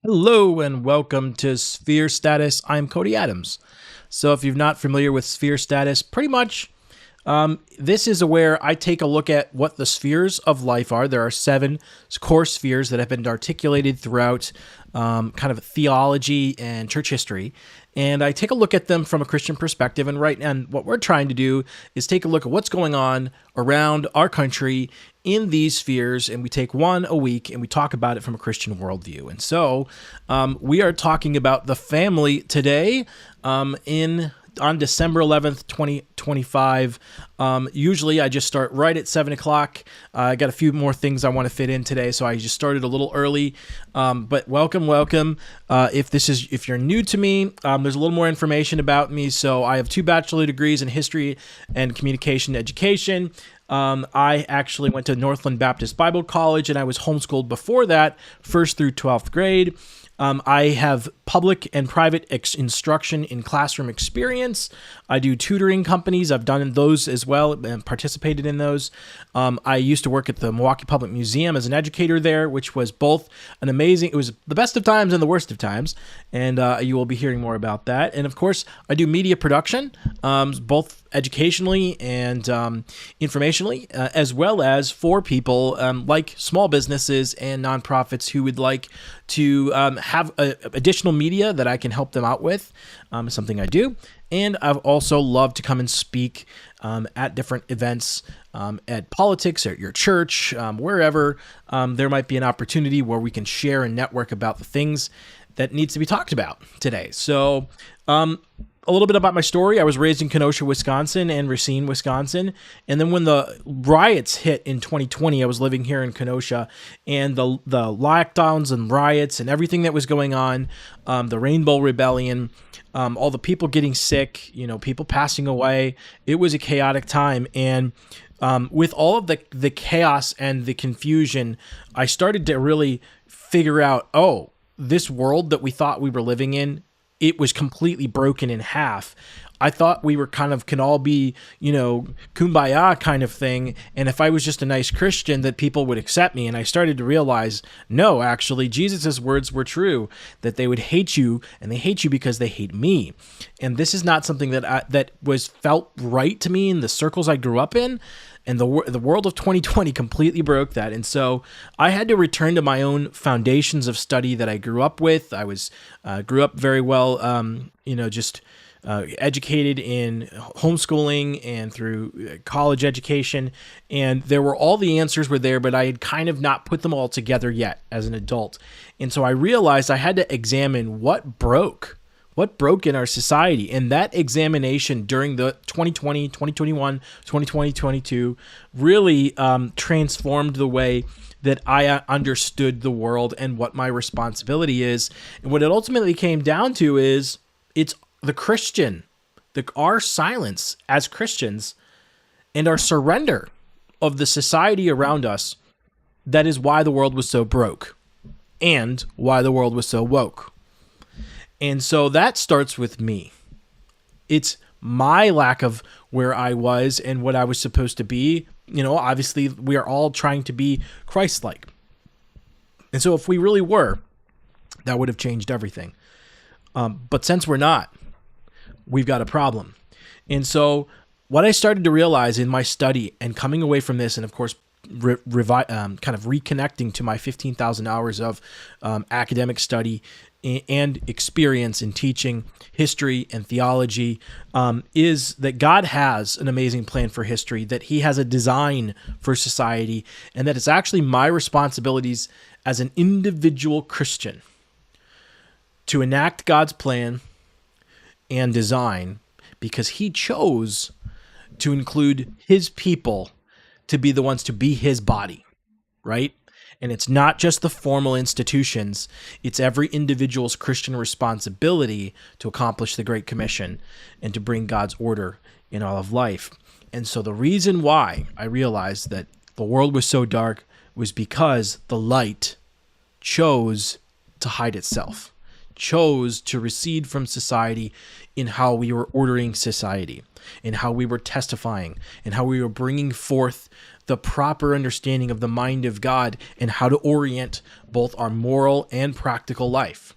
Hello and welcome to Sphere Status. I'm Cody Adams. So if you're not familiar with Sphere Status, pretty much this is where I take a look at what the spheres of life are. There are 7 core spheres that have been articulated throughout kind of theology and church history. And I take a look at them from a Christian perspective. And what we're trying to do is take a look at what's going on around our country in these spheres. And we take one a week and we talk about it from a Christian worldview. And so we are talking about the family today on December 11th, 2025. Usually I just start right at 7 o'clock. I got a few more things I want to fit in today, so I just started a little early. But welcome. If you're new to me, there's a little more information about me. So I have 2 bachelor degrees in history and communication education. I actually went to Northland Baptist Bible College, and I was homeschooled before that, 1st through 12th grade. I have public and private instruction in classroom experience. I do tutoring companies. I've done those as well and participated in those. I used to work at the Milwaukee Public Museum as an educator there, which was both it was the best of times and the worst of times. And you will be hearing more about that. And of course, I do media production, both educationally and informationally, as well as for people like small businesses and nonprofits who would like to have additional media that I can help them out with. Something I do. And I've also loved to come and speak at different events, at politics, or at your church, wherever there might be an opportunity where we can share and network about the things that needs to be talked about today. So a little bit about my story. I was raised in Kenosha, Wisconsin and Racine, Wisconsin. And then when the riots hit in 2020, I was living here in Kenosha, and the lockdowns and riots and everything that was going on, the Rainbow Rebellion, all the people getting sick, people passing away. It was a chaotic time. And with all of the chaos and the confusion, I started to really figure out, this world that we thought we were living in, it was completely broken in half. I thought we were can all be, kumbaya kind of thing. And if I was just a nice Christian, that people would accept me. And I started to realize, no, actually, Jesus's words were true, that they would hate you, and they hate you because they hate me. And this is not something that was felt right to me in the circles I grew up in. And the world of 2020 completely broke that. And so I had to return to my own foundations of study that I grew up with. I grew up very well, educated in homeschooling and through college education. And all the answers were there, but I had kind of not put them all together yet as an adult. And so I realized I had to examine what broke in our society. And that examination during the 2020, 2021, 2020, 2022 really transformed the way that I understood the world and what my responsibility is. And what it ultimately came down to is it's the Christian, our silence as Christians and our surrender of the society around us. That is why the world was so broke and why the world was so woke. And so that starts with me. It's my lack of where I was and what I was supposed to be. Obviously, we are all trying to be Christ-like. And so if we really were, that would have changed everything. But since we're not, we've got a problem. And so what I started to realize in my study and coming away from this, and of course, kind of reconnecting to my 15,000 hours of academic study and experience in teaching history and theology, is that God has an amazing plan for history, that he has a design for society, and that it's actually my responsibilities as an individual Christian to enact God's plan and design, because he chose to include his people to be the ones to be his body, right? And it's not just the formal institutions, it's every individual's Christian responsibility to accomplish the Great Commission and to bring God's order in all of life. And so the reason why I realized that the world was so dark was because the light chose to hide itself, chose to recede from society in how we were ordering society, in how we were testifying, in how we were bringing forth the proper understanding of the mind of God and how to orient both our moral and practical life.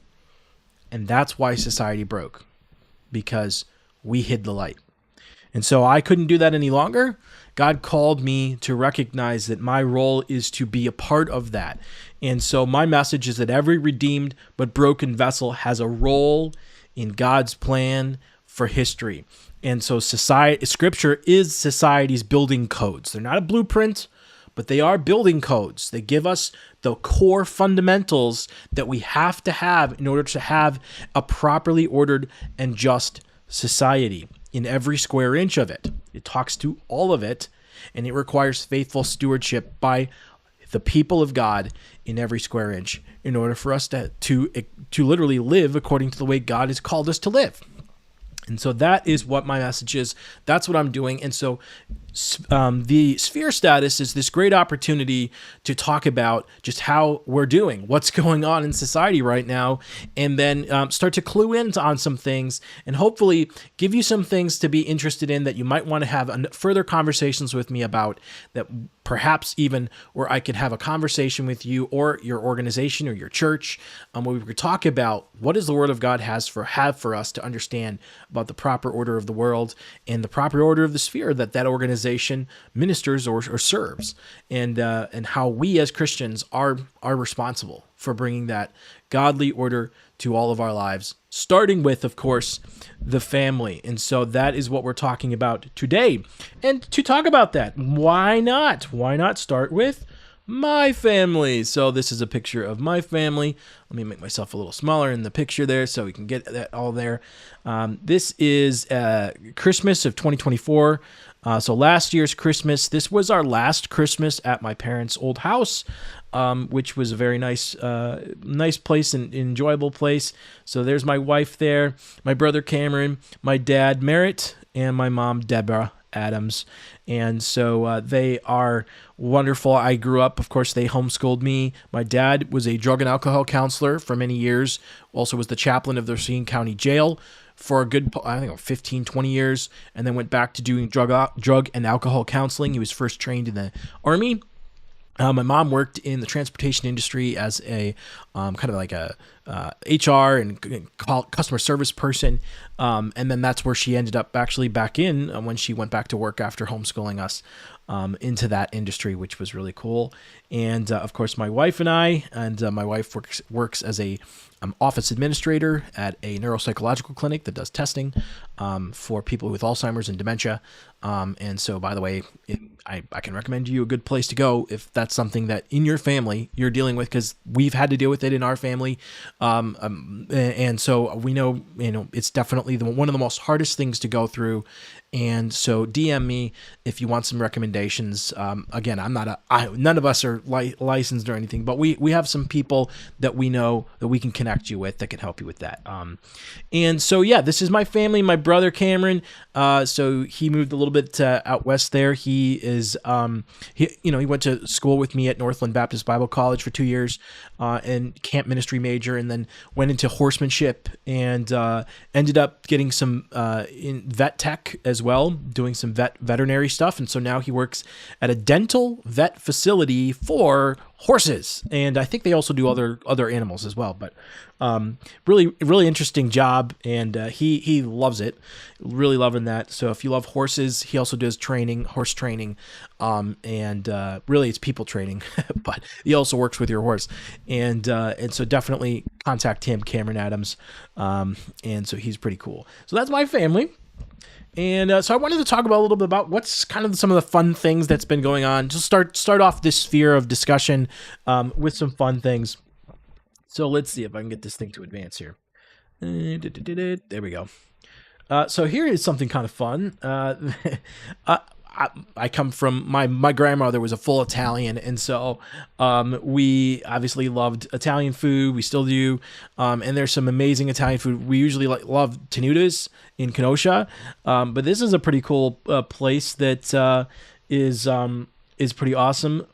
And that's why society broke, because we hid the light. And so I couldn't do that any longer. God called me to recognize that my role is to be a part of that. And so my message is that every redeemed but broken vessel has a role in God's plan for history. And so Scripture is society's building codes. They're not a blueprint, but they are building codes. They give us the core fundamentals that we have to have in order to have a properly ordered and just society in every square inch of it. It talks to all of it, and it requires faithful stewardship by the people of God in every square inch in order for us to literally live according to the way God has called us to live. And so that is what my message is. That's what I'm doing. And so the Sphere Status is this great opportunity to talk about just how we're doing, what's going on in society right now, and then start to clue in on some things and hopefully give you some things to be interested in that you might want to have further conversations with me about, that perhaps even where I could have a conversation with you or your organization or your church, where we could talk about what does the Word of God have for us to understand about the proper order of the world and the proper order of the sphere that organization ministers or serves, and how we as Christians are responsible for bringing that godly order to all of our lives, starting with, of course, the family. And so that is what we're talking about today. And to talk about that, why not? Why not start with my family? So this is a picture of my family. Let me make myself a little smaller in the picture there so we can get that all there. This is Christmas of 2024. So last year's Christmas, this was our last Christmas at my parents' old house, which was a very nice place and enjoyable place. So there's my wife there, my brother Cameron, my dad Merritt, and my mom Deborah Adams. And so they are wonderful. I grew up, of course, they homeschooled me. My dad was a drug and alcohol counselor for many years, also was the chaplain of the Racine County Jail for a good, 15, 20 years, and then went back to doing drug and alcohol counseling. He was first trained in the Army. My mom worked in the transportation industry as a kind of like a HR and customer service person, and then that's where she ended up actually back in when she went back to work after homeschooling us into that industry, which was really cool. And of course, my wife and I, my wife works as a office administrator at a neuropsychological clinic that does testing for people with Alzheimer's and dementia. And so, by the way, I can recommend you a good place to go if that's something that in your family you're dealing with, because we've had to deal with it in our family. And so we know, it's definitely one of the most hardest things to go through. And so DM me if you want some recommendations. Again, none of us are licensed or anything, but we have some people that we know that we can connect you with that can help you with that. And so, yeah, this is my family, my brother Cameron. So he moved a little bit out west there. He is, he went to school with me at Northland Baptist Bible College for 2 years, and camp ministry major, and then went into horsemanship and ended up getting some in vet tech as well, doing some veterinary stuff. And so now he works at a dental vet facility for horses, and I think they also do other animals as well. But really, really interesting job, and he loves it, really loving that. So if you love horses, he also does horse training, and really it's people training, but he also works with your horse, and so definitely contact him, Cameron Adams, and so he's pretty cool. So that's my family. And so I wanted to talk about a little bit about what's kind of some of the fun things that's been going on. Just start off this sphere of discussion with some fun things. So let's see if I can get this thing to advance here. There we go. So here is something kind of fun. I come from my grandmother was a full Italian, and so we obviously loved Italian food. We still do, and there's some amazing Italian food. We usually love tenutas in Kenosha, but this is a pretty cool place that is pretty awesome.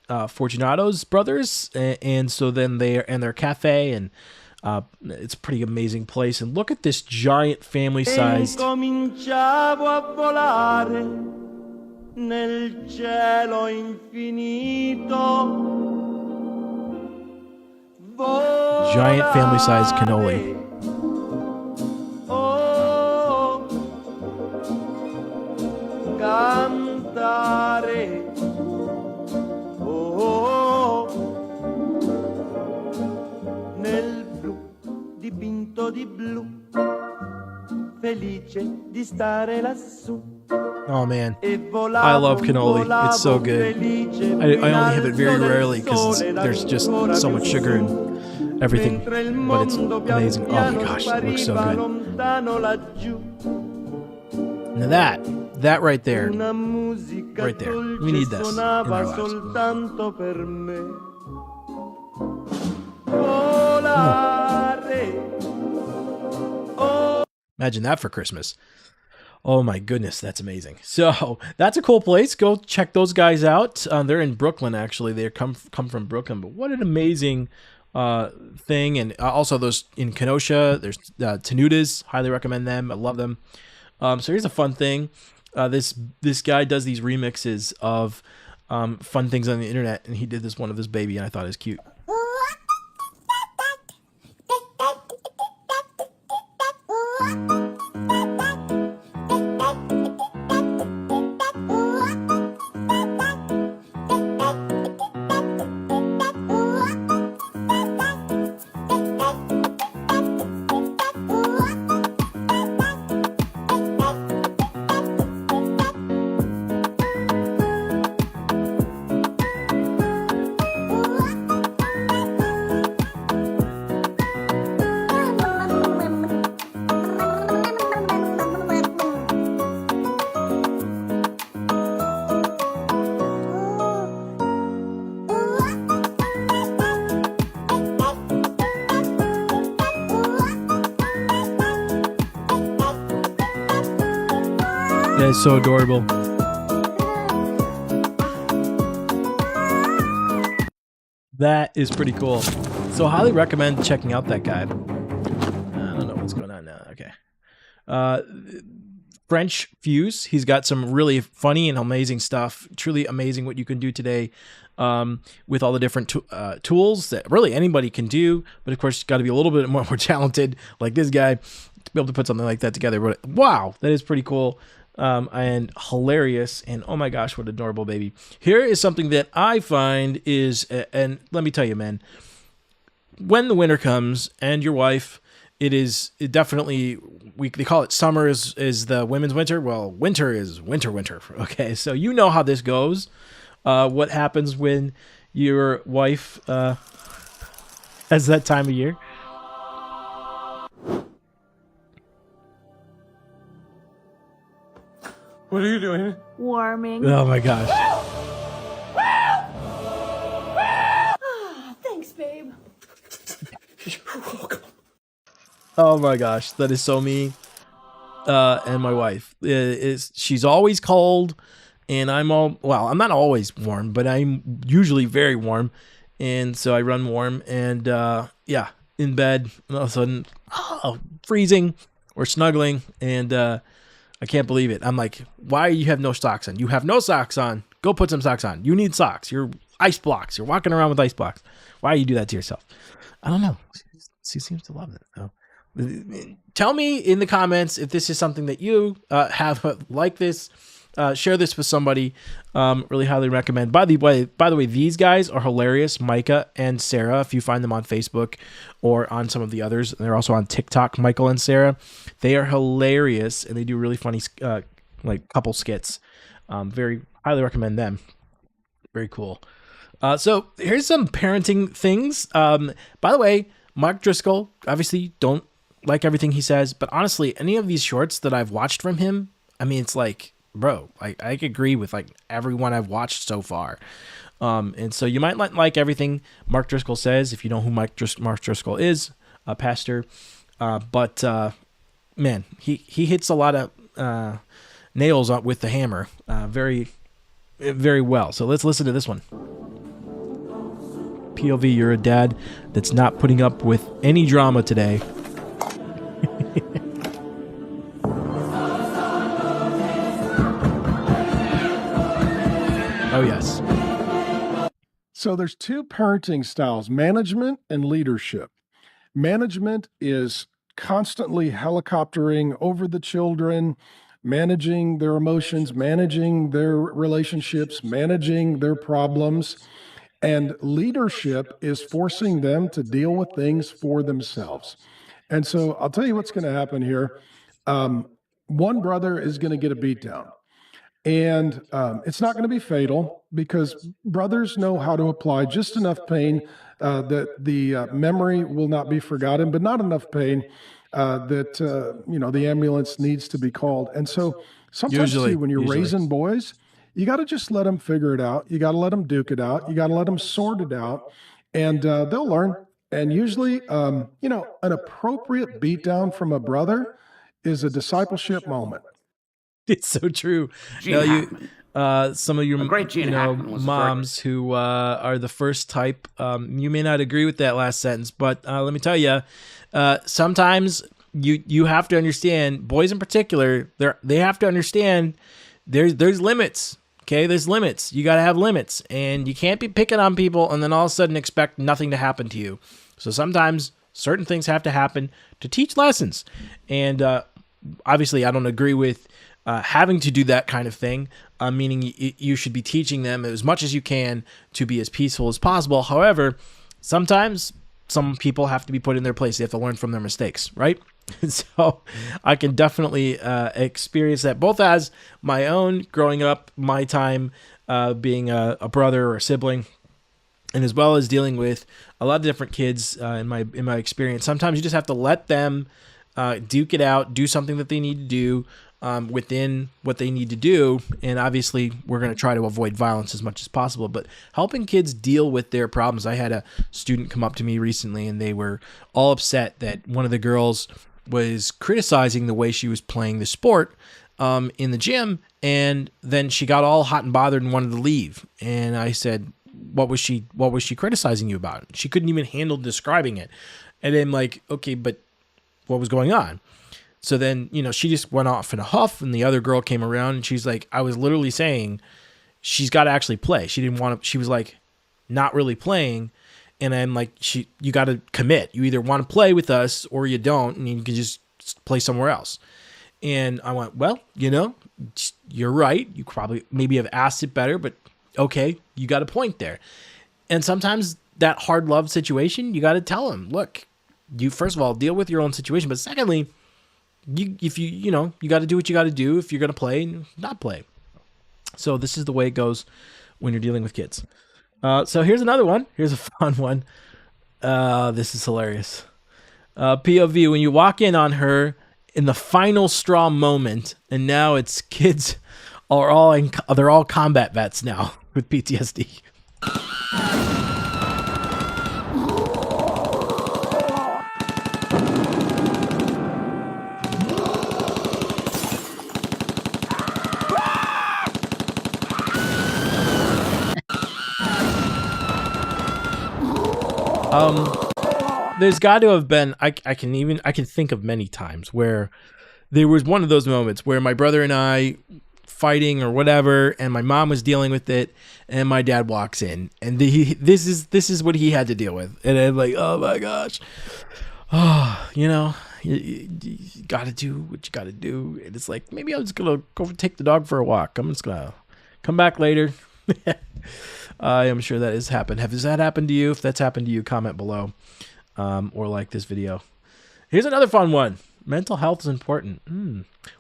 Fortunato's brothers, and so then their cafe, and It's a pretty amazing place. And look at this giant family-sized... Cominciavo a volare nel cielo infinito. Giant family-sized cannoli. Oh, cantare. Oh, nel blu dipinto di blu, felice di stare lassù. Oh man, I love cannoli. It's so good. I only have it very rarely because there's just so much sugar and everything, but it's amazing. Oh my gosh, it looks so good. Now that right there, we need this in our lives. Imagine that for Christmas. Oh my goodness, that's amazing. So that's a cool place. Go check those guys out. They're in Brooklyn, actually. They come from Brooklyn, but what an amazing thing. And also those in Kenosha, there's Tenutas. Highly recommend them. I love them. So here's a fun thing. This guy does these remixes of fun things on the internet, and he did this one of this baby, and I thought it was cute. That is so adorable. That is pretty cool. So highly recommend checking out that guy. I don't know what's going on now. Okay. French Fuse. He's got some really funny and amazing stuff. Truly amazing what you can do today with all the different tools that really anybody can do. But of course, you've got to be a little bit more talented like this guy to be able to put something like that together. But wow, that is pretty cool. And hilarious, and oh my gosh, what an adorable baby. Here is something that I find is, and let me tell you, man, when the winter comes and your wife, it definitely, they call it summer is the women's winter. Well, winter is winter. Okay, so you know how this goes. What happens when your wife has that time of year? What are you doing? Warming. Oh my gosh. Thanks, babe. Oh my gosh, that is so me. And my wife she's always cold, and I'm not always warm, but I'm usually very warm, and so I run warm, and yeah, in bed, and all of a sudden, freezing or snuggling, and I can't believe it. I'm like, why you have no socks on? You have no socks on. Go put some socks on. You need socks. You're ice blocks. You're walking around with ice blocks. Why do you do that to yourself? I don't know. She seems to love it. So, tell me in the comments if this is something that you have like this. Share this with somebody. Really highly recommend. By the way, these guys are hilarious. Micah and Sarah, if you find them on Facebook or on some of the others, they're also on TikTok. Michael and Sarah, they are hilarious, and they do really funny like couple skits. Very highly recommend them. Very cool. So here's some parenting things. By the way, Mark Driscoll, obviously don't like everything he says, but honestly, any of these shorts that I've watched from him, I mean, it's like, bro, I agree with like everyone I've watched so far. And so you might not like everything Mark Driscoll says if you know who Mark Driscoll is, a pastor. But man, he hits a lot of nails with the hammer very, very well. So let's listen to this one. POV, you're a dad that's not putting up with any drama today. Oh, yes. So there's two parenting styles, management and leadership. Management is constantly helicoptering over the children, managing their emotions, managing their relationships, managing their problems. And leadership is forcing them to deal with things for themselves. And so I'll tell you what's going to happen here. One brother is going to get a beat down. And it's not going to be fatal because brothers know how to apply just enough pain that the memory will not be forgotten, but not enough pain that the ambulance needs to be called. And so sometimes too, when you're raising boys, you got to just let them figure it out. You got to let them duke it out. You got to let them sort it out, and they'll learn. And usually, an appropriate beatdown from a brother is a discipleship moment. It's so true. Some of your moms who are the first type, you may not agree with that last sentence, but let me tell you, sometimes you have to understand, boys in particular, they have to understand there's limits. Okay, there's limits. You got to have limits, and you can't be picking on people and then all of a sudden expect nothing to happen to you. So sometimes certain things have to happen to teach lessons, and obviously, I don't agree with having to do that kind of thing, meaning you should be teaching them as much as you can to be as peaceful as possible. However, sometimes some people have to be put in their place. They have to learn from their mistakes, right? So I can definitely experience that both as my own growing up, my time being a brother or a sibling, and as well as dealing with a lot of different kids in my experience. Sometimes you just have to let them duke it out, do something that they need to do within what they need to do. And obviously we're going to try to avoid violence as much as possible, but helping kids deal with their problems. I had a student come up to me recently and they were all upset that one of the girls was criticizing the way she was playing the sport in the gym. And then she got all hot and bothered and wanted to leave. And I said, what was she criticizing you about? She couldn't even handle describing it. And I'm like, okay, but what was going on? So then, she just went off in a huff, and the other girl came around and she's like, I was literally saying she's got to actually play. She didn't want to, she was like not really playing. And I'm like, you got to commit. You either want to play with us or you don't, and you can just play somewhere else. And I went, well, you're right. You probably maybe have asked it better, but okay, you got a point there. And sometimes that hard love situation, you got to tell them, look, you first of all deal with your own situation, but secondly, you got to do what you got to do if you're going to play and not play. So this is the way it goes when you're dealing with kids. So here's another one. Here's a fun one. This is hilarious. POV, when you walk in on her in the final straw moment, and now it's kids they're all combat vets now with PTSD. There's got to have been, I can think of many times where there was one of those moments where my brother and I fighting or whatever, and my mom was dealing with it, and my dad walks in, and this is what he had to deal with, and I'm like, oh my gosh, you got to do what you got to do, and it's like, maybe I'm just gonna go take the dog for a walk. I'm just gonna come back later. I am sure that has happened. Has that happened to you? If that's happened to you, comment below or like this video. Here's another fun one. Mental health is important.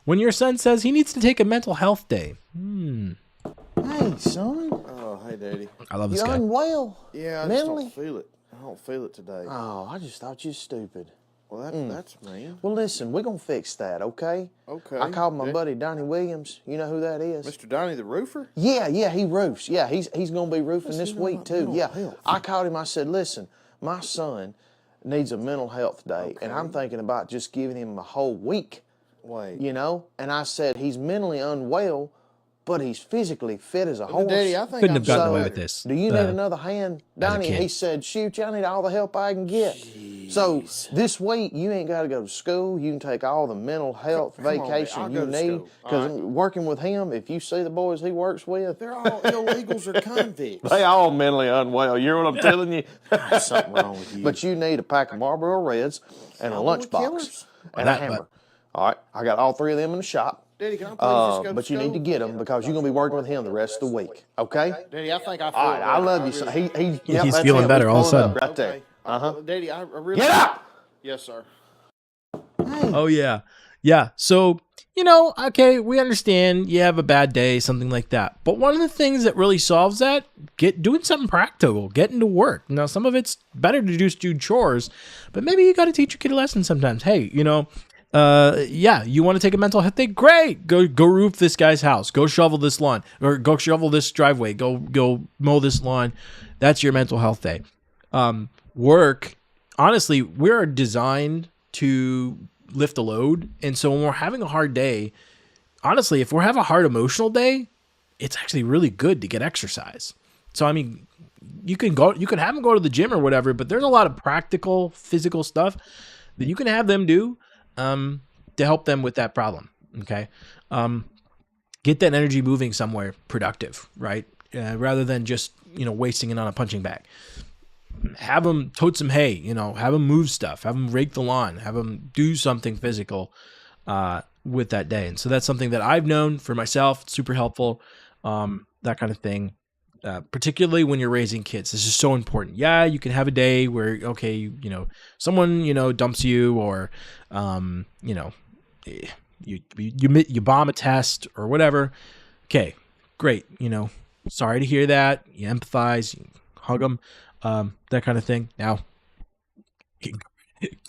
When your son says he needs to take a mental health day. Hey, son. Oh, hey, Daddy. I love this You guy. unwell? Yeah, I mentally? just don't feel it. I don't feel it today. Oh, I just thought you stupid. Well, that's mean. Well, listen, we're going to fix that, okay? Okay. I called my buddy Donnie Williams. You know who that is? Mr. Donnie the roofer? Yeah, he roofs. Yeah, he's going to be roofing this week, too. Yeah. Health. I called him. I said, listen, my son needs a mental health day, and I'm thinking about just giving him a whole week. Wait. And I said, he's mentally unwell, but he's physically fit as a horse. Daddy, I think Couldn't I'm have gotten so- away with this. Do you need another hand, Donnie? kid. He said, shoot, I need all the help I can get. So this week, you ain't got to go to school. You can take all the mental health Come on, Dad. vacation I'll you go to need. school, Because all right? working with him, if you see the boys he works with, They're all illegals or convicts. they all mentally unwell. You know what I'm telling you? There's something wrong with you. But you need a pack of Marlboro Reds and a Cowboy lunchbox killers? and That- a hammer. All right, I got all three of them in the shop. Daddy, can I please just go to But you need school? to get them because you're going to be working with him the rest of the week. Okay? Daddy, I think I feel All right, I better. love you. really- Yep, He's that's feeling him. better He's all of a pulling sudden. up right there. Okay. Daddy, I really... Get up! Yes, sir. Oh yeah. Yeah. So, you know, okay, we understand you have a bad day, something like that. But one of the things that really solves that, doing something practical, getting to work. Now, some of it's better to just do chores, but maybe you got to teach your kid a lesson sometimes. Hey, you know, yeah, you want to take a mental health day? Great. Go roof this guy's house. Go shovel this lawn, or go shovel this driveway. Go mow this lawn. That's your mental health day. Work, honestly, we're designed to lift a load. And so when we're having a hard day, honestly, if we have a hard emotional day, it's actually really good to get exercise. So, I mean, you can have them go to the gym or whatever, but there's a lot of practical physical stuff that you can have them do to help them with that problem. Okay. Get that energy moving somewhere productive, right? Rather than just, you know, wasting it on a punching bag. Have them tote some hay, you know, have them move stuff, have them rake the lawn, have them do something physical with that day. And so that's something that I've known for myself. It's super helpful, that kind of thing, particularly when you're raising kids. This is so important. Yeah, you can have a day where, okay, you know, someone, you know, dumps you or, you know, you bomb a test or whatever. Okay, great. You know, sorry to hear that. You empathize, you hug them. That kind of thing. Now,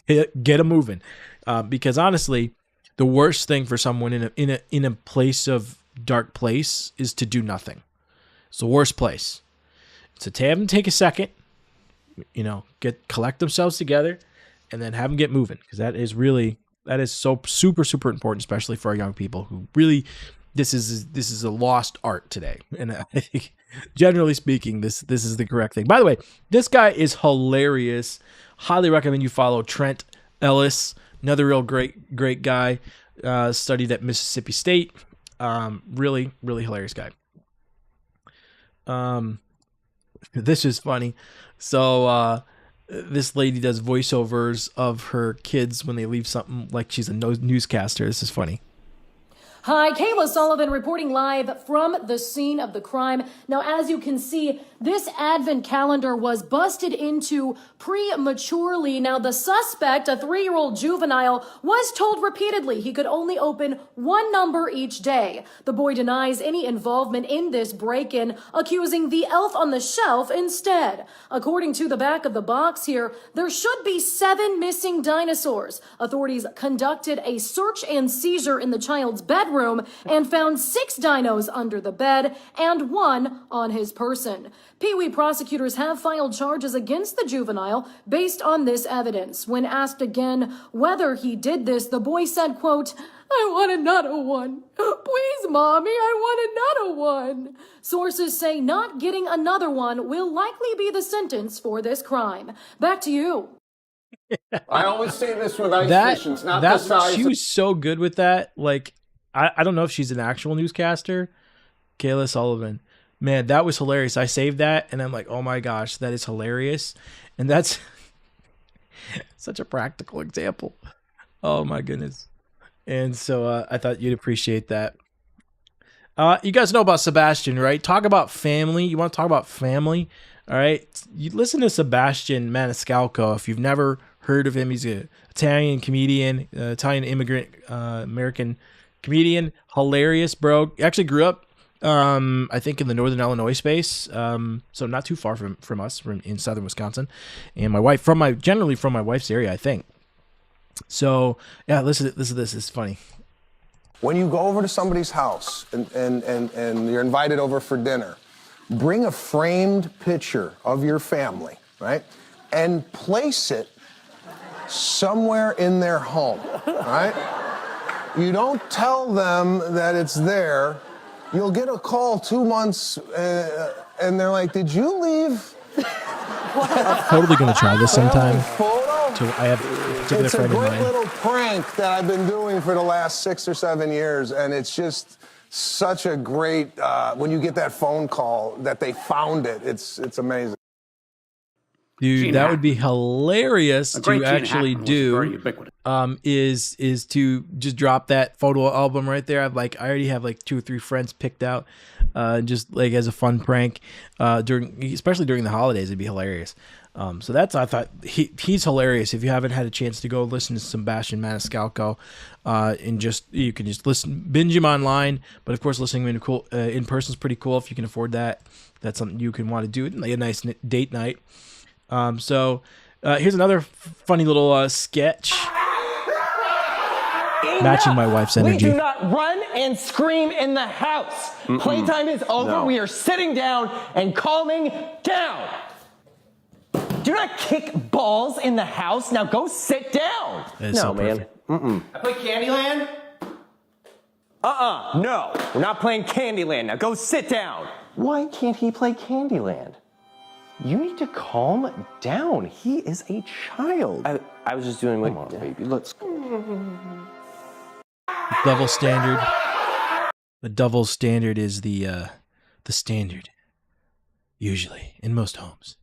get them moving, because honestly, the worst thing for someone in a place of dark place is to do nothing. It's the worst place. So to have them take a second, you know, collect themselves together, and then have them get moving, because that is so super important, especially for our young people who really. This is a lost art today, and I think, generally speaking, this is the correct thing. By the way, this guy is hilarious. Highly recommend you follow Trent Ellis, another real great guy. Studied at Mississippi State. Really hilarious guy. This is funny. So this lady does voiceovers of her kids when they leave something, like she's a newscaster. This is funny. Hi, Kayla Sullivan reporting live from the scene of the crime. Now, as you can see, this advent calendar was busted into prematurely. Now, the suspect, a 3-year-old juvenile, was told repeatedly he could only open one number each day. The boy denies any involvement in this break-in, accusing the elf on the shelf instead. According to the back of the box here, there should be 7 missing dinosaurs. Authorities conducted a search and seizure in the child's bedroom and found 6 dinos under the bed and 1 on his person. Pee-wee prosecutors have filed charges against the juvenile based on this evidence. When asked again whether he did this, the boy said, quote, "I want another one. Please, Mommy, I want another one." Sources say not getting another one will likely be the sentence for this crime. Back to you. I always say this with ice fish, it's not the size She of... was so good with that. Like, I don't know if she's an actual newscaster. Kayla Sullivan. Man, that was hilarious. I saved that, and I'm like, oh my gosh, that is hilarious. And that's such a practical example. Oh my goodness. And so I thought you'd appreciate that. You guys know about Sebastian, right? Talk about family. You want to talk about family? All right. You listen to Sebastian Maniscalco. If you've never heard of him, he's an Italian comedian, Italian immigrant, American comedian. Hilarious, bro. Actually grew up, I think, in the northern Illinois space. So not too far from us, in southern Wisconsin. And my wife, generally from my wife's area, I think. So yeah, listen to this. It's funny. When you go over to somebody's house and you're invited over for dinner, bring a framed picture of your family, right? And place it somewhere in their home, right? You don't tell them that it's there you'll get a call 2 months, and they're like, "Did you leave?" Totally gonna try this sometime. Photo? I have a particular It's a friend of great mine. little prank that I've been doing for the last 6 or 7 years, and it's just such a great. When you get that phone call that they found it, it's amazing. Dude, that would be hilarious to actually do. Is to just drop that photo album right there. I already have like 2 or 3 friends picked out, just like as a fun prank, especially during the holidays. It'd be hilarious. So I thought he's hilarious. If you haven't had a chance to go listen to Sebastian Maniscalco, and you can just binge him online. But of course, listening in person is pretty cool if you can afford that. That's something you can want to do. Like a nice date night. Here's another funny little sketch. Matching my wife's energy. We do not run and scream in the house. Playtime is over. No. We are sitting down and calming down. Do not kick balls in the house. Now go sit down. No, man. I play Candyland? No. We're not playing Candyland. Now go sit down. Why can't he play Candyland? You need to calm down. He is a child. I was just doing my... Come on, baby. Let's go. Double standard. The double standard is the standard. Usually, in most homes.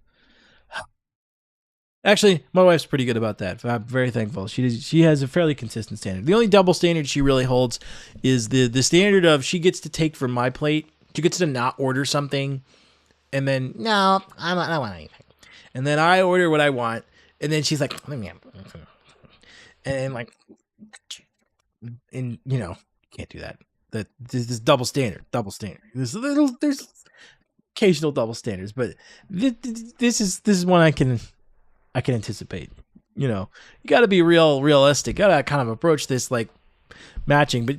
Actually, my wife's pretty good about that. I'm very thankful. She has a fairly consistent standard. The only double standard she really holds is the standard of she gets to take from my plate. She gets to not order something, and then no, I don't want anything. And then I order what I want, and then she's like, and like, and can't do that. This double standard. There's occasional double standards, but this is one I can anticipate. You got to be realistic. Got to kind of approach this like matching. But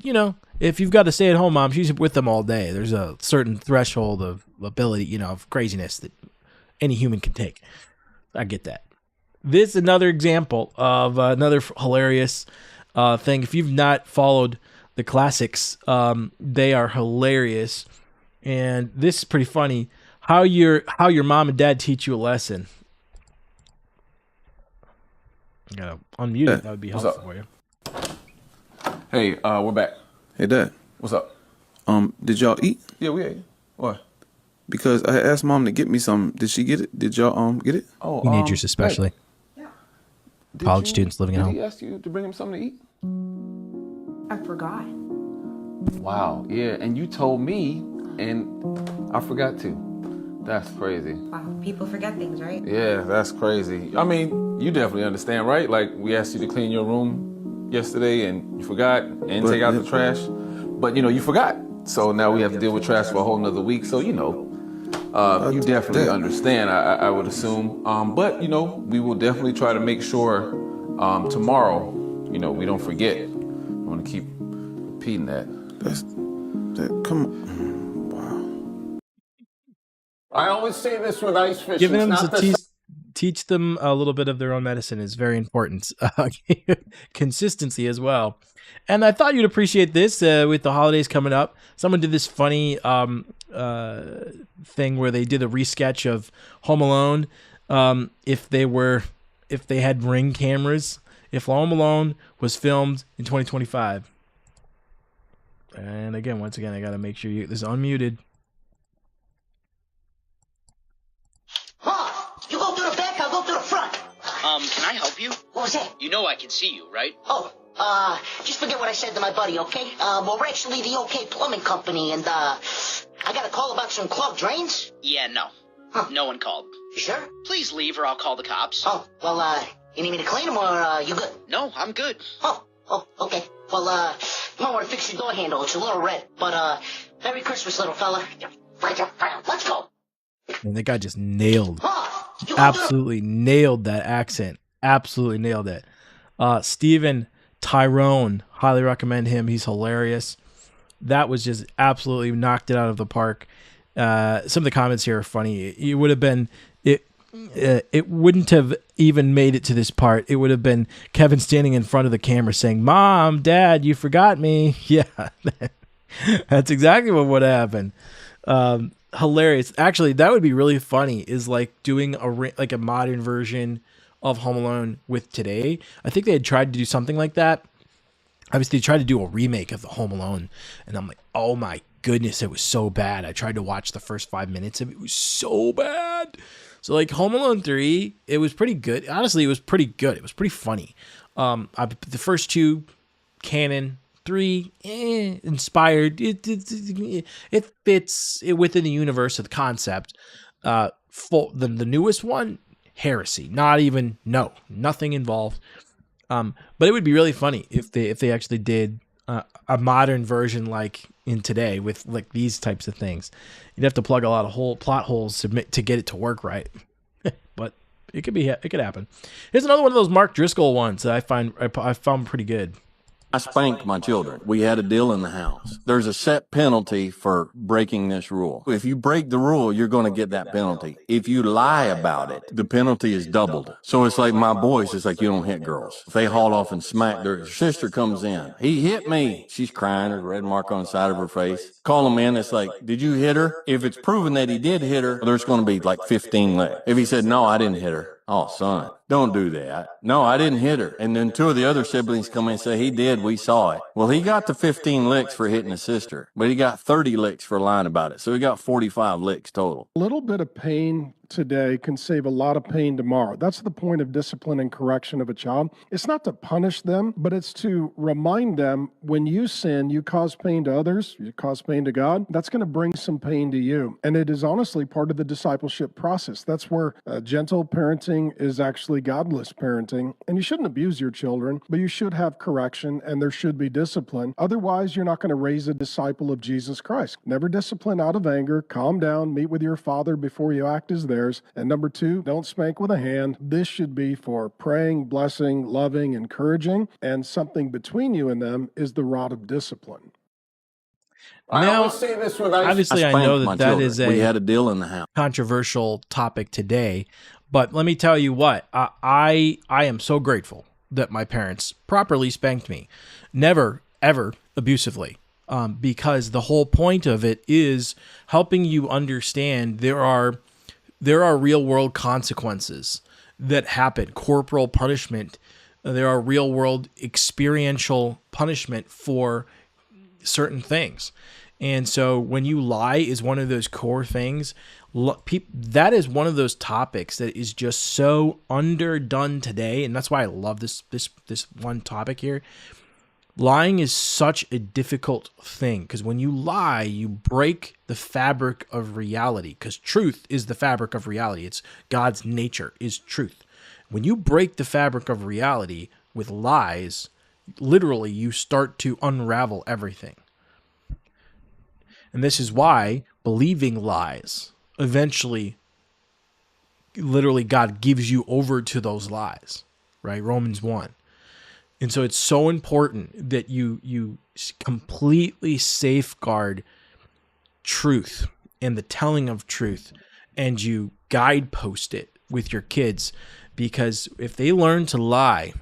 if you've got a stay-at-home mom, she's with them all day. There's a certain threshold of ability, of craziness that any human can take. I get that. This is another example of another hilarious thing. If you've not followed the classics, they are hilarious, and this is pretty funny. How your mom and dad teach you a lesson. You gotta unmute it. That would be helpful for you. Hey, we're back. Hey, Dad. What's up? Did y'all eat? Yeah, we ate. What? Because I asked Mom to get me some. Did she get it? Did y'all get it? Oh, teenagers especially. Hey, College students living at home. Did he ask you to bring him something to eat? I forgot. Wow. Yeah, and you told me, and I forgot to. That's crazy. Wow, people forget things, right? Yeah, that's crazy. I mean, you definitely understand, right? Like, we asked you to clean your room yesterday, and you forgot, and take out the trash. But, you forgot. So now we have to deal with trash for a whole nother week. So, you definitely understand, I would assume. But, we will definitely try to make sure tomorrow, we don't forget. I want to keep repeating that. Come on. I always say this with ice fishing. Giving them to teach them a little bit of their own medicine is very important. Consistency as well. And I thought you'd appreciate this with the holidays coming up. Someone did this funny thing where they did a resketch of Home Alone. If they had Ring cameras, if Home Alone was filmed in 2025. And once again, I got to make sure this is unmuted. You go to the back, I'll go to the front. Can I help you? What was that? You know I can see you, right? Oh, just forget what I said to my buddy, okay? We're actually the OK Plumbing Company, and, I got a call about some clogged drains. Yeah, no. Huh. No one called. You sure? Please leave or I'll call the cops. Oh, well, you need me to clean them, or, you good? No, I'm good. Oh, okay. Well, you might want to fix your door handle. It's a little red, but, Merry Christmas, little fella. Let's go. And the guy just absolutely nailed that accent. Absolutely nailed it. Steven Tyrone, highly recommend him. He's hilarious. That was just absolutely knocked it out of the park. Some of the comments here are funny. It would have been it wouldn't have even made it to this part. It would have been Kevin standing in front of the camera saying, "Mom, Dad, you forgot me." Yeah. That's exactly what would happen. Hilarious. Actually, that would be really funny. Is like doing like a modern version of Home Alone with today. I think they had tried to do something like that. Obviously, they tried to do a remake of the Home Alone, and I'm like, oh my goodness, it was so bad. I tried to watch the first 5 minutes of it. It was so bad. So like Home Alone 3, it was pretty good. Honestly, it was pretty good. It was pretty funny. The first two, canon. 3, inspired. It fits within the universe of the concept. The newest one, heresy. Nothing involved. But it would be really funny if they actually did a modern version like in today with like these types of things. You'd have to plug a lot of plot holes to get it to work right. But it could happen. Here's another one of those Mark Driscoll ones that I found pretty good. I spanked my children. We had a deal in the house. There's a set penalty for breaking this rule. If you break the rule, you're going to get that penalty. If you lie about it, the penalty is doubled. So it's like my boys, it's like you don't hit girls. If they haul off and smack, their sister comes in. He hit me. She's crying, there's a red mark on the side of her face. Call him in, it's like, did you hit her? If it's proven that he did hit her, there's going to be like 15 licks. If he said, no, I didn't hit her. Oh, son, don't do that. No, I didn't hit her. And then 2 of the other siblings come in and say, he did, we saw it. Well, he got the 15 licks for hitting his sister, but he got 30 licks for lying about it. So he got 45 licks total. A little bit of pain today can save a lot of pain tomorrow. That's the point of discipline and correction of a child. It's not to punish them, but it's to remind them when you sin, you cause pain to others, you cause pain to God. That's going to bring some pain to you. And it is honestly part of the discipleship process. That's where gentle parenting is actually godless parenting. And you shouldn't abuse your children, but you should have correction and there should be discipline. Otherwise, you're not going to raise a disciple of Jesus Christ. Never discipline out of anger. Calm down. Meet with your father before you act as theirs. And number 2, don't spank with a hand. This should be for praying, blessing, loving, encouraging, and something between you and them is the rod of discipline. Now, obviously, I know that is we had a deal in the house. Controversial topic today, but let me tell you what, I am so grateful that my parents properly spanked me, never ever abusively, because the whole point of it is helping you understand there are real world consequences that happen, corporal punishment. There are real world experiential punishment for certain things. And so when you lie is one of those core things. That is one of those topics that is just so underdone today. And that's why I love this one topic here. Lying is such a difficult thing because when you lie, you break the fabric of reality because truth is the fabric of reality. It's God's nature is truth. When you break the fabric of reality with lies, literally you start to unravel everything. And this is why believing lies, eventually, literally God gives you over to those lies, right? Romans 1. And so it's so important that you completely safeguard truth and the telling of truth, and you guidepost it with your kids, because if they learn to lie,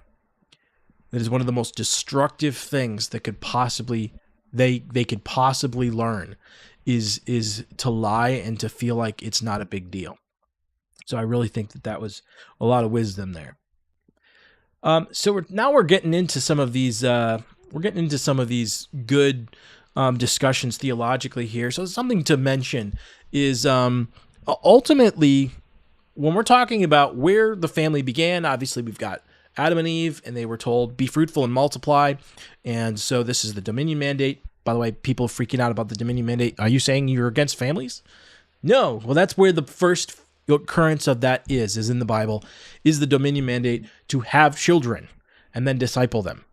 that is one of the most destructive things that could possibly they could possibly learn is to lie and to feel like it's not a big deal. So I really think that was a lot of wisdom there. So we're getting into some of these good discussions theologically here. So something to mention is ultimately when we're talking about where the family began, obviously we've got Adam and Eve, and they were told, be fruitful and multiply. And so this is the dominion mandate. By the way, people freaking out about the dominion mandate. Are you saying you're against families? No. Well, that's where the first occurrence of that is in the Bible, is the dominion mandate to have children and then disciple them.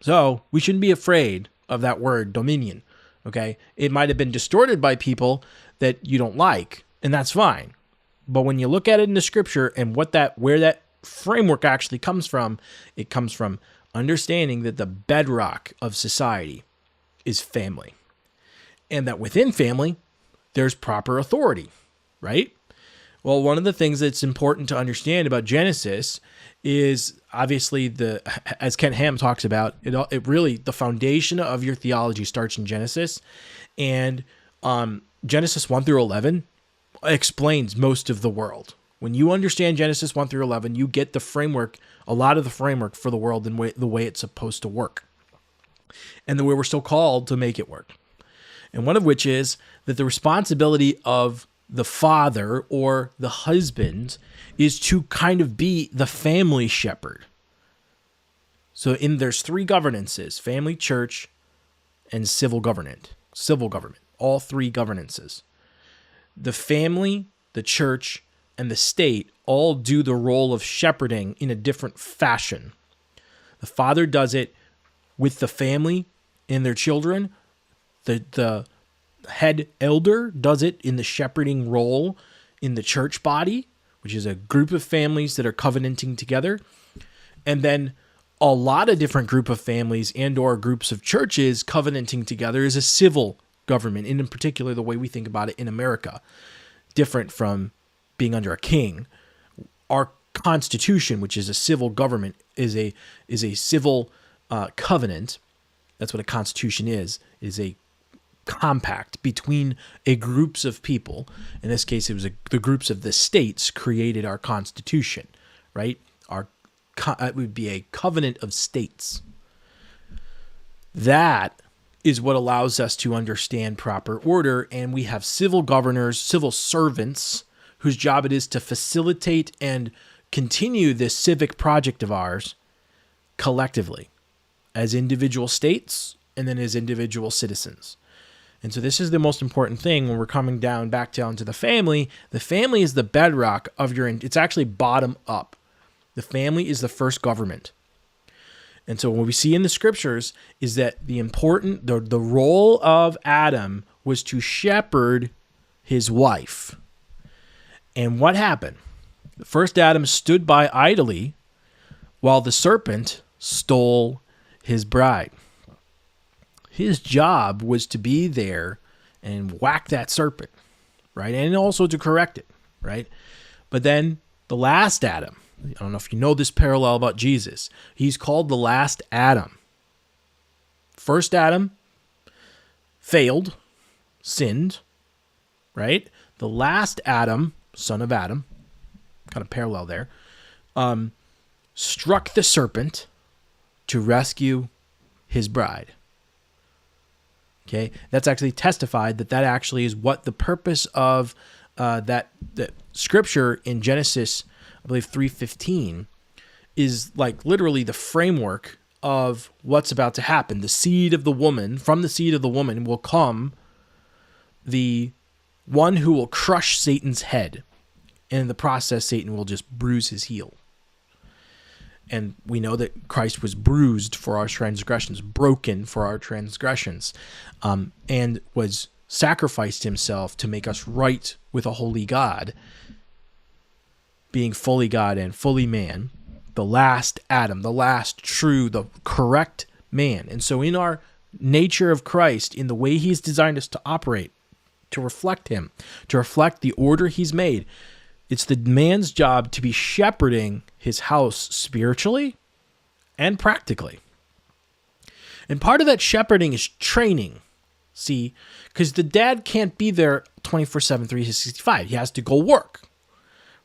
So we shouldn't be afraid of that word dominion. Okay. It might have been distorted by people that you don't like, and that's fine. But when you look at it in the scripture and where that framework actually comes from, it comes from understanding that the bedrock of society is family, and that within family, there's proper authority, right? Well, one of the things that's important to understand about Genesis is obviously as Ken Ham talks about, it really, the foundation of your theology starts in Genesis, and Genesis 1 through 11 explains most of the world. When you understand Genesis 1 through 11, you get the framework, a lot of the framework for the world and the way it's supposed to work, and the way we're still called to make it work. And one of which is that the responsibility of the father or the husband is to kind of be the family shepherd. So there's three governances: family, church, and civil government, all three governances. The family, the church, and the state all do the role of shepherding in a different fashion. The father does it with the family and their children. The head elder does it in the shepherding role in the church body, which is a group of families that are covenanting together. And then a lot of different group of families and or groups of churches covenanting together is a civil government, and in particular the way we think about it in America, different from being under a king. Our Constitution, which is a civil government, is a civil covenant. That's what a constitution is a compact between groups of people. In this case, it was the groups of the states created our Constitution, right? It would be a covenant of states. That is what allows us to understand proper order, and we have civil governors, civil servants, whose job it is to facilitate and continue this civic project of ours collectively, as individual states and then as individual citizens. And so this is the most important thing when we're coming back down to the family. The family is the bedrock of it's actually bottom up. The family is the first government. And so what we see in the scriptures is that the role of Adam was to shepherd his wife. And what happened? The first Adam stood by idly while the serpent stole his bride. His job was to be there and whack that serpent, right? And also to correct it, right? But then the last Adam, I don't know if you know this parallel about Jesus, he's called the last Adam. First Adam failed, sinned, right? The last Adam, son of Adam, kind of parallel there, struck the serpent to rescue his bride. Okay, that's actually testified that actually is what the purpose of that scripture in Genesis, I believe 3:15, is like literally the framework of what's about to happen. The seed of the woman, from the seed of the woman will come the one who will crush Satan's head. And in the process, Satan will just bruise his heel. And we know that Christ was bruised for our transgressions, broken for our transgressions, and was sacrificed himself to make us right with a holy God, being fully God and fully man, the last Adam, the last true, the correct man. And so in our nature of Christ, in the way he's designed us to operate, to reflect him, to reflect the order he's made, it's the man's job to be shepherding his house spiritually and practically. And part of that shepherding is training. See, because the dad can't be there 24/7, 365. He has to go work,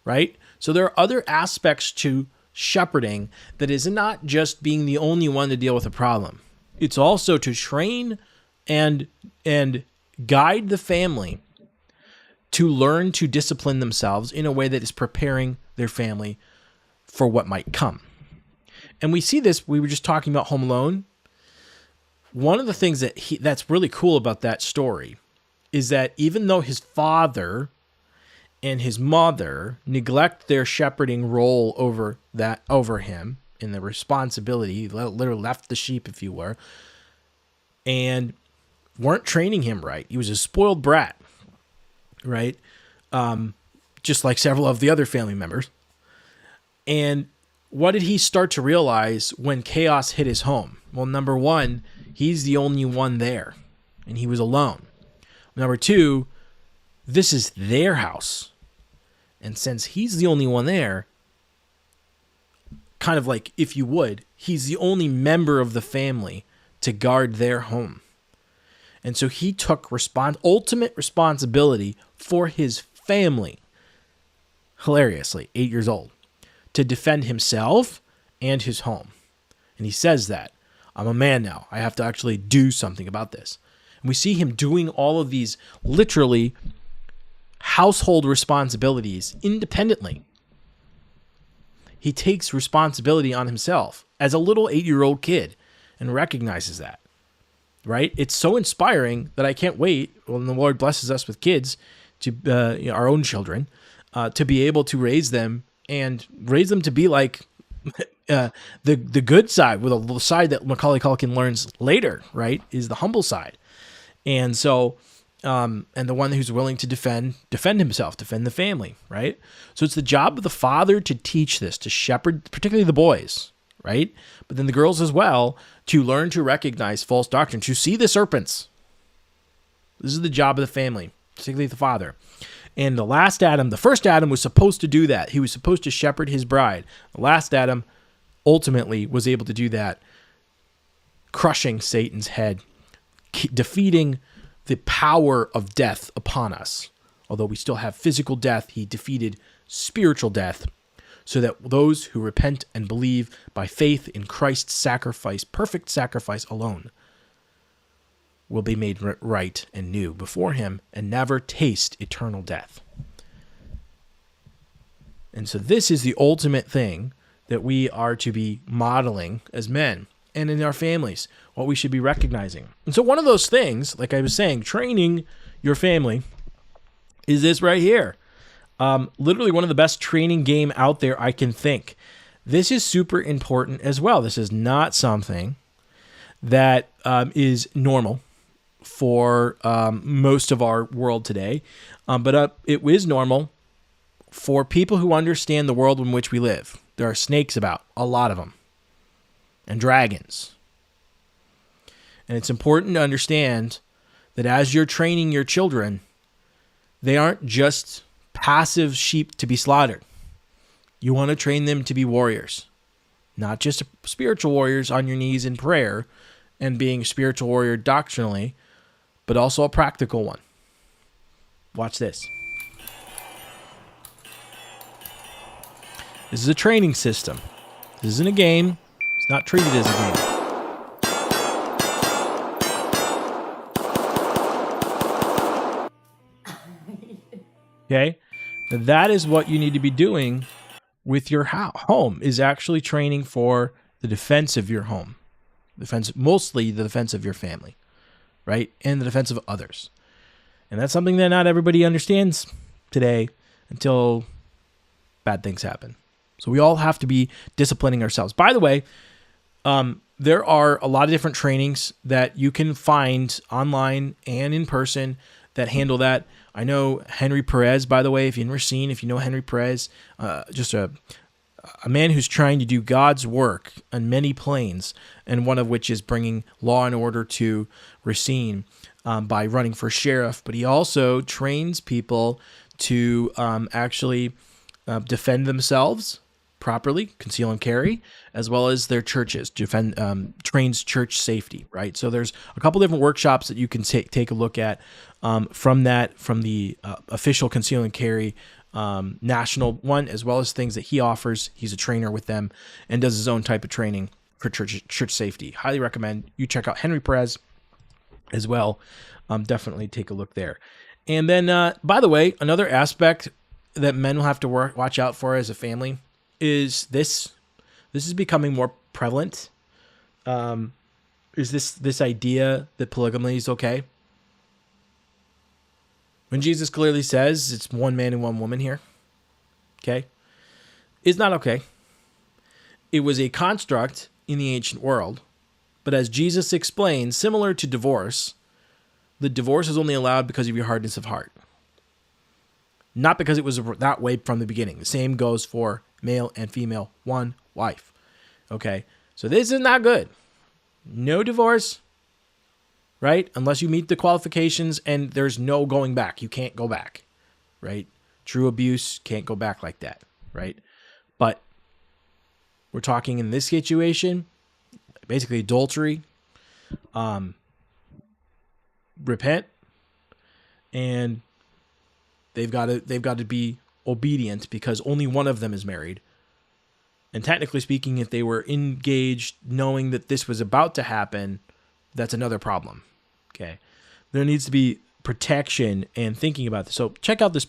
right? So there are other aspects to shepherding that is not just being the only one to deal with a problem. It's also to train and guide the family to learn to discipline themselves in a way that is preparing their family for what might come. And we see this, we were just talking about Home Alone. One of the things that's really cool about that story is that even though his father and his mother neglect their shepherding role over him in the responsibility, literally left the sheep, if you were, and weren't training him right. He was a spoiled brat, right? Just like several of the other family members. And what did he start to realize when chaos hit his home? Well, number one, he's the only one there, and he was alone. Number two, this is their house, And since he's the only one there, kind of like, if you would, he's the only member of the family to guard their home. And so he took ultimate responsibility for his family, hilariously, 8 years old, to defend himself and his home. And he says that, I'm a man now. I have to actually do something about this. And we see him doing all of these literally household responsibilities independently. He takes responsibility on himself as a little 8-year-old kid and recognizes that, right? It's so inspiring that I can't wait when the Lord blesses us with kids, to our own children, to be able to raise them and raise them to be like the good side, with a side that Macaulay Culkin learns later, right, is the humble side. And so, and the one who's willing to defend himself, defend the family, right? So it's the job of the father to teach this, to shepherd, particularly the boys, right? But then the girls as well, to learn to recognize false doctrine, to see the serpents. This is the job of the family, particularly the father. And the last Adam, the first Adam was supposed to do that. He was supposed to shepherd his bride. The last Adam ultimately was able to do that, crushing Satan's head, defeating the power of death upon us. Although we still have physical death, he defeated spiritual death, so that those who repent and believe by faith in Christ's sacrifice, perfect sacrifice alone, will be made right and new before him and never taste eternal death. And so this is the ultimate thing that we are to be modeling as men and in our families, what we should be recognizing. And so one of those things, like I was saying, training your family, is this right here. Literally one of the best training game out there I can think. This is super important as well. This is not something that is normal for most of our world today, but it is normal for people who understand the world in which we live. There are snakes about, a lot of them, and dragons. And it's important to understand that as you're training your children, they aren't just passive sheep to be slaughtered. You want to train them to be warriors, not just spiritual warriors on your knees in prayer and being a spiritual warrior doctrinally, but also a practical one. Watch this. This is a training system. This isn't a game. It's not treated as a game. Okay? Now that is what you need to be doing with your home, is actually training for the defense of your home. Mostly the defense of your family, right? And the defense of others. And that's something that not everybody understands today until bad things happen. So we all have to be disciplining ourselves. By the way, there are a lot of different trainings that you can find online and in person that handle that. I know Henry Perez, by the way, if you've never seen, if you know Henry Perez, just a man who's trying to do God's work on many planes, and one of which is bringing law and order to Racine by running for sheriff. But he also trains people to actually defend themselves properly, conceal and carry, as well as their churches, trains church safety, right? So there's a couple different workshops that you can take a look at from the official conceal and carry national one, as well as things that he offers. He's a trainer with them and does his own type of training for church safety. Highly recommend you check out Henry Perez as well. Definitely take a look there. And then, by the way, another aspect that men will have to watch out for as a family is this is becoming more prevalent. Is this idea that polygamy is okay? When Jesus clearly says it's one man and one woman here, okay? It's not okay. It was a construct in the ancient world, but as Jesus explains, similar to divorce, the divorce is only allowed because of your hardness of heart. Not because it was that way from the beginning. The same goes for male and female, one wife. Okay, so this is not good. No divorce, right? Unless you meet the qualifications and there's no going back. You can't go back, right? True abuse can't go back like that, right? But we're talking in this situation, basically adultery, repent, and they've got to be obedient because only one of them is married. And technically speaking, if they were engaged knowing that this was about to happen, that's another problem. Okay. There needs to be protection and thinking about this. So check out this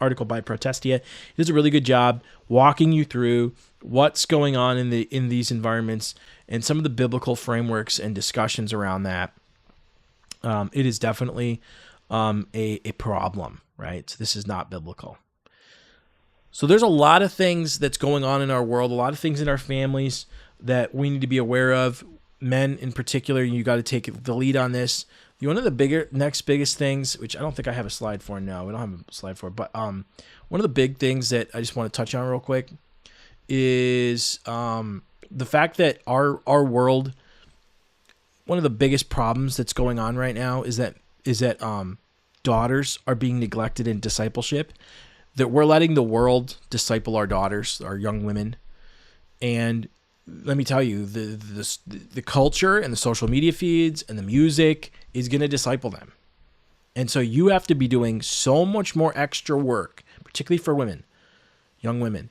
article by Protestia. It does a really good job walking you through what's going on in these environments and some of the biblical frameworks and discussions around that. It is definitely a problem, right? So this is not biblical. So there's a lot of things that's going on in our world, a lot of things in our families that we need to be aware of. Men in particular, you got to take the lead on this. One of the next biggest things, which I don't think I have a slide for now, we don't have a slide for, but one of the big things that I just want to touch on real quick is the fact that our world, one of the biggest problems that's going on right now is that daughters are being neglected in discipleship. That we're letting the world disciple our daughters, our young women, and let me tell you, the culture and the social media feeds and the music is going to disciple them, and so you have to be doing so much more extra work, particularly for women, young women,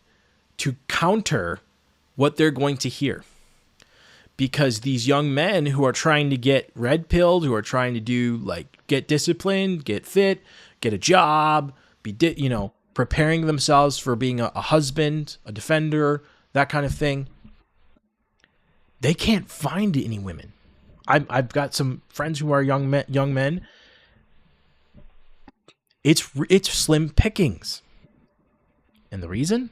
to counter what they're going to hear, because these young men who are trying to get red pilled, who are trying to do get disciplined, get fit, get a job, preparing themselves for being a husband, a defender, that kind of thing, they can't find any women. I've got some friends who are young men. It's slim pickings. And the reason?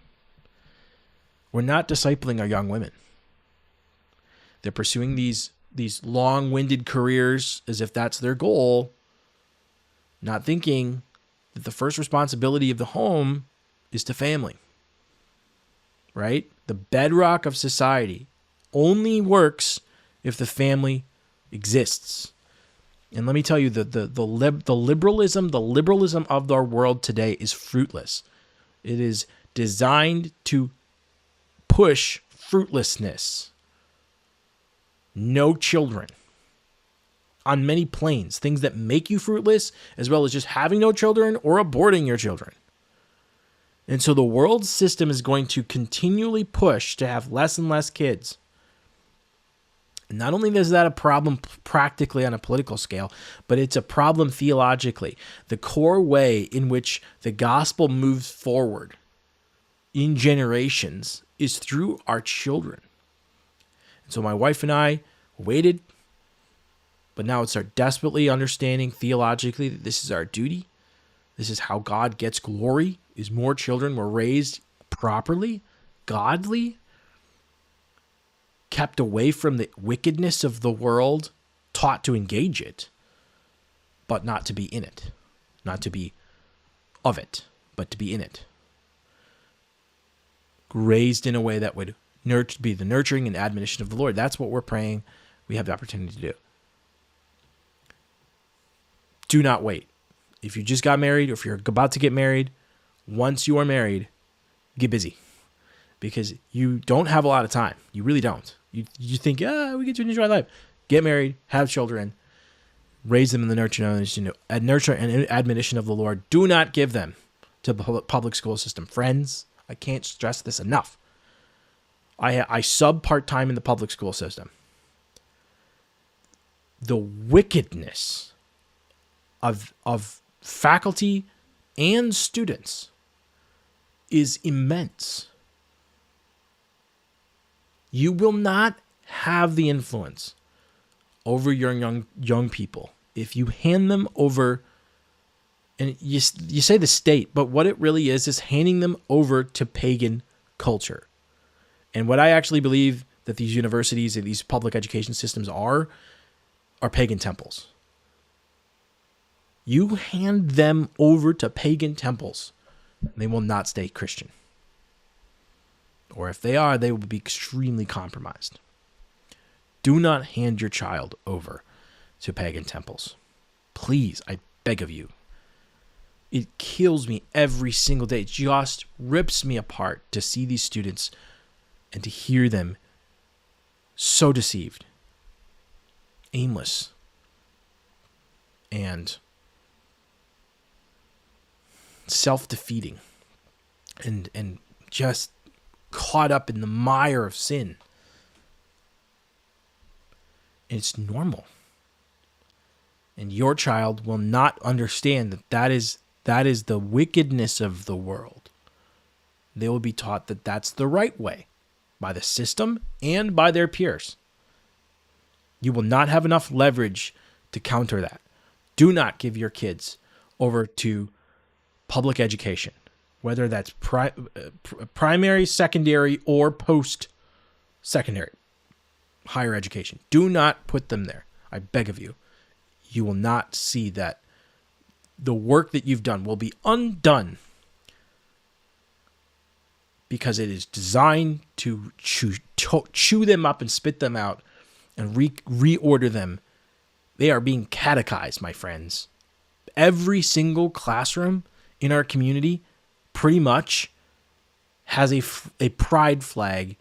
We're not discipling our young women. They're pursuing these long-winded careers as if that's their goal, not thinking that the first responsibility of the home is to family, right? The bedrock of society only works if the family exists. And let me tell you, the liberalism of our world today is fruitless. It is designed to push fruitlessness. No children. On many planes, things that make you fruitless, as well as just having no children or aborting your children. And so the world system is going to continually push to have less and less kids. And not only is that a problem practically on a political scale, but it's a problem theologically. The core way in which the gospel moves forward in generations is through our children. And so my wife and I waited, but now it's our desperately understanding theologically that this is our duty. This is how God gets glory, is more children were raised properly, godly, kept away from the wickedness of the world, taught to engage it, but not to be in it, not to be of it, but to be in it. Raised in a way that would be the nurturing and admonition of the Lord. That's what we're praying we have the opportunity to do. Do not wait. If you just got married or if you're about to get married, once you are married, get busy. Because you don't have a lot of time. You really don't. You think, we get to enjoy life. Get married, have children, raise them in the nurture and admonition of the Lord. Do not give them to the public school system. Friends, I can't stress this enough. I sub part-time in the public school system. The wickedness of faculty and students is immense. You will not have the influence over your young people if you hand them over, and you say the state, but what it really is handing them over to pagan culture. And what I actually believe that these universities and these public education systems are pagan temples. You hand them over to pagan temples, they will not stay Christian. Or if they are, they will be extremely compromised. Do not hand your child over to pagan temples. Please, I beg of you. It kills me every single day. It just rips me apart to see these students and to hear them so deceived, aimless, and self-defeating, and just caught up in the mire of sin. And it's normal. And your child will not understand that is the wickedness of the world. They will be taught that that's the right way by the system and by their peers. You will not have enough leverage to counter that. Do not give your kids over to public education, whether that's primary, secondary, or post-secondary higher education. Do not put them there. I beg of you. You will not see that the work that you've done will be undone because it is designed to chew them up and spit them out and reorder them. They are being catechized, my friends. Every single classroom in our community pretty much has a pride flag,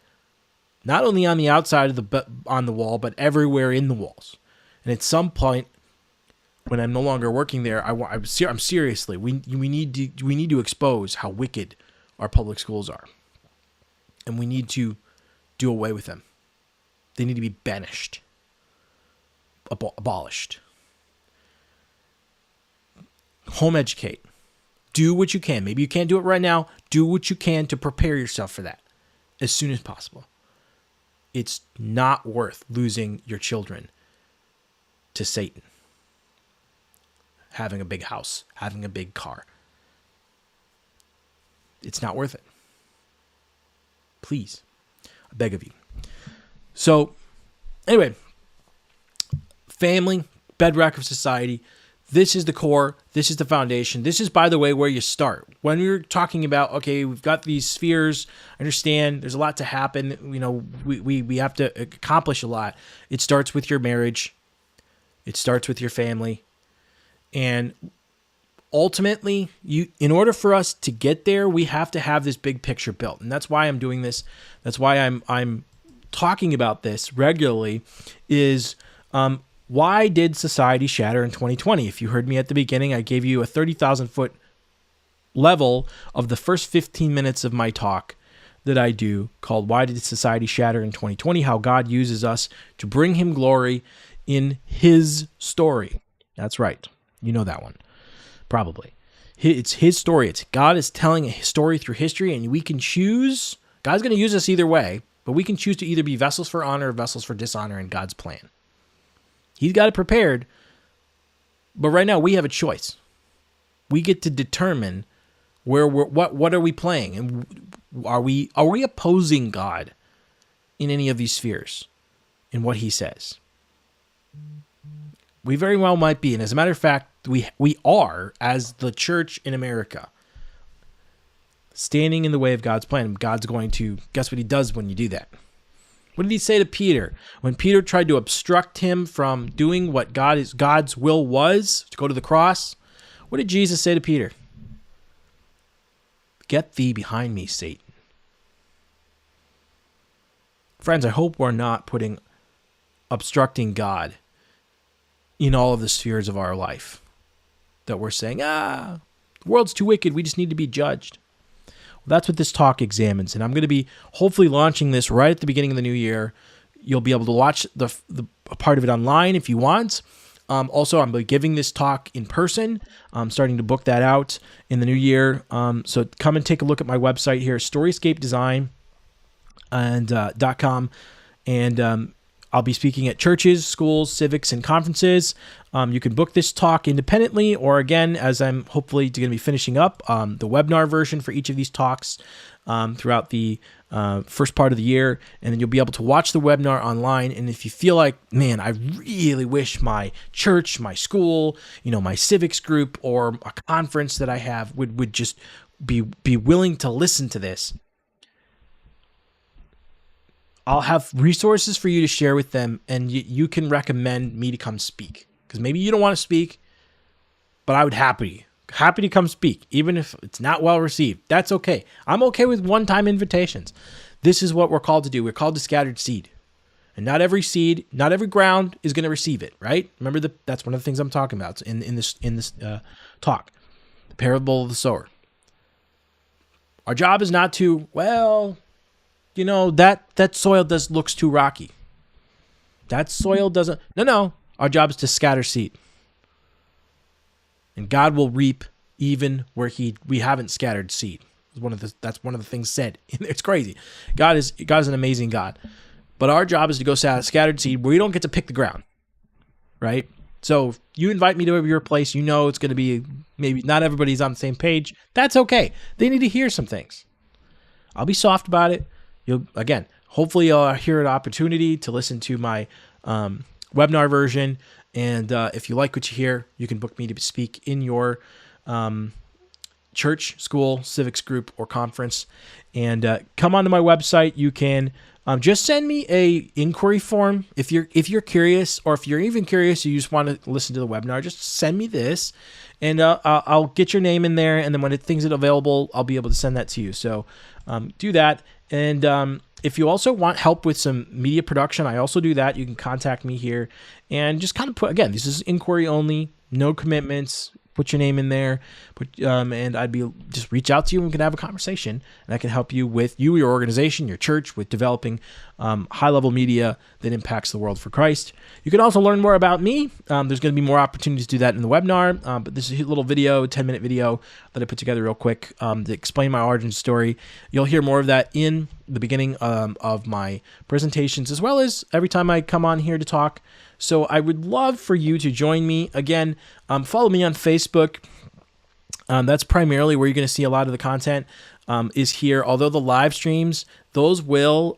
not only on the outside of on the wall, but everywhere in the walls. And at some point, when I'm no longer working there, I'm seriously, we need to expose how wicked our public schools are, and we need to do away with them. They need to be banished, abolished. Home educate. Do what you can. Maybe you can't do it right now. Do what you can to prepare yourself for that as soon as possible. It's not worth losing your children to Satan. Having a big house, having a big car. It's not worth it. Please. I beg of you. So, anyway, family, bedrock of society. This is the core. This is the foundation. This is, by the way, where you start. When you're talking about, okay, we've got these spheres. I understand there's a lot to happen. You know, we have to accomplish a lot. It starts with your marriage. It starts with your family. And ultimately, in order for us to get there, we have to have this big picture built. And that's why I'm doing this. That's why I'm talking about this regularly is why did society shatter in 2020? If you heard me at the beginning, I gave you a 30,000 foot level of the first 15 minutes of my talk that I do called Why Did Society Shatter in 2020? How God uses us to bring him glory in his story. That's right. You know that one, probably. It's his story. God is telling a story through history, and we can choose. God's going to use us either way, but we can choose to either be vessels for honor or vessels for dishonor in God's plan. He's got it prepared, but right now we have a choice. We get to determine what are we playing, and are we opposing God in any of these spheres in what he says? We very well might be, and as a matter of fact, we are, as the church in America, standing in the way of God's plan. God's going to, guess what he does when you do that? What did he say to Peter? When Peter tried to obstruct him from doing what God's will was, to go to the cross, what did Jesus say to Peter? Get thee behind me, Satan. Friends, I hope we're not putting obstructing God in all of the spheres of our life. That we're saying, the world's too wicked, we just need to be judged. Well, that's what this talk examines, and I'm going to be hopefully launching this right at the beginning of the new year. You'll be able to watch the part of it online if you want. Also, I'm giving this talk in person. I'm starting to book that out in the new year. So come and take a look at my website here, storyscapedesign.com, and I'll be speaking at churches, schools, civics, and conferences. You can book this talk independently, or again, as I'm hopefully going to be finishing up the webinar version for each of these talks throughout the first part of the year, and then you'll be able to watch the webinar online. And if you feel like, man, I really wish my church, my school, my civics group, or a conference that I have would just be willing to listen to this, I'll have resources for you to share with them, and you can recommend me to come speak. Because maybe you don't want to speak, but I would happy Happy to come speak, even if it's not well received. That's okay. I'm okay with one-time invitations. This is what we're called to do. We're called to scattered seed. And not every seed, not every ground is going to receive it, right? Remember, that's one of the things I'm talking about in this talk. The parable of the sower. Our job is not to, well, that soil looks too rocky. That soil doesn't. No. Our job is to scatter seed. And God will reap even where we haven't scattered seed. That's one of the things said. It's crazy. God is an amazing God. But our job is to go scattered seed where we don't get to pick the ground. Right? So if you invite me to your place, it's going to be maybe not everybody's on the same page. That's okay. They need to hear some things. I'll be soft about it. Hopefully you'll hear an opportunity to listen to my webinar version. And if you like what you hear, you can book me to speak in your church, school, civics group, or conference. And come onto my website. You can just send me a inquiry form if you're curious, or if you're even curious, you just want to listen to the webinar. Just send me this, and I'll get your name in there. And then when things are available, I'll be able to send that to you. So do that. And if you also want help with some media production, I also do that. You can contact me here and just kind of this is inquiry only, no commitments. Put your name in there, and just reach out to you and we can have a conversation, and I can help you with your organization, your church, with developing high-level media that impacts the world for Christ. You can also learn more about me. There's going to be more opportunities to do that in the webinar, but this is a little video, 10-minute video that I put together real quick to explain my origin story. You'll hear more of that in the beginning of my presentations, as well as every time I come on here to talk. So I would love for you to join me. Again, follow me on Facebook. That's primarily where you're going to see a lot of the content is here. Although the live streams, those will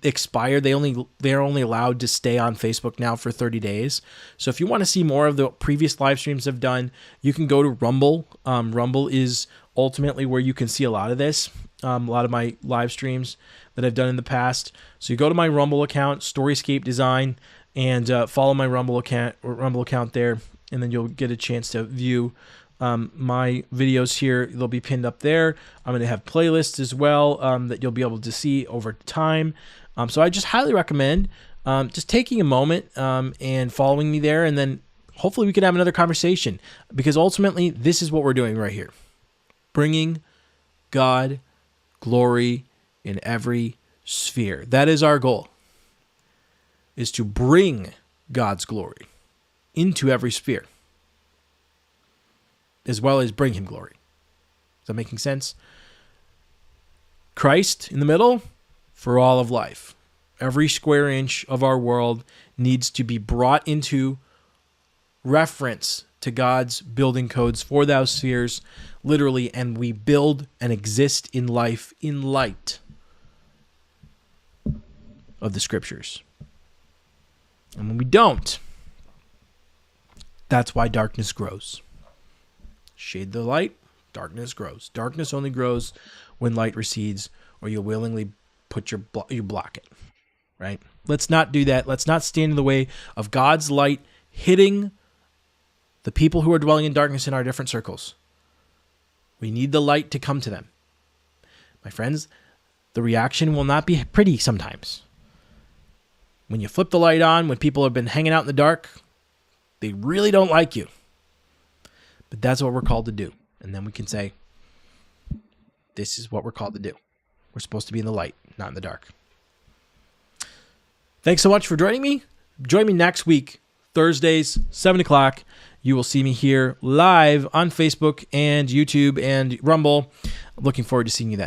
expire. They're only allowed to stay on Facebook now for 30 days. So if you want to see more of the previous live streams I've done, you can go to Rumble. Rumble is ultimately where you can see a lot of this, a lot of my live streams that I've done in the past. So you go to my Rumble account, Storyscape Design, and follow my Rumble account there, and then you'll get a chance to view my videos here. They'll be pinned up there. I'm going to have playlists as well that you'll be able to see over time. So I just highly recommend just taking a moment and following me there, and then hopefully we can have another conversation, because ultimately this is what we're doing right here. Bringing God glory in every sphere. That is our goal, is to bring God's glory into every sphere, as well as bring him glory. Is that making sense? Christ in the middle for all of life. Every square inch of our world needs to be brought into reference to God's building codes for those spheres, literally, and we build and exist in life in light of the scriptures. And when we don't, that's why darkness grows. Shade the light, darkness grows. Darkness only grows when light recedes, or you willingly you block it, right? Let's not do that. Let's not stand in the way of God's light hitting the people who are dwelling in darkness in our different circles. We need the light to come to them. My friends, the reaction will not be pretty sometimes. When you flip the light on, when people have been hanging out in the dark, they really don't like you. But that's what we're called to do. And then we can say, this is what we're called to do. We're supposed to be in the light, not in the dark. Thanks so much for joining me. Join me next week, Thursdays, 7 o'clock. You will see me here live on Facebook and YouTube and Rumble. I'm looking forward to seeing you then.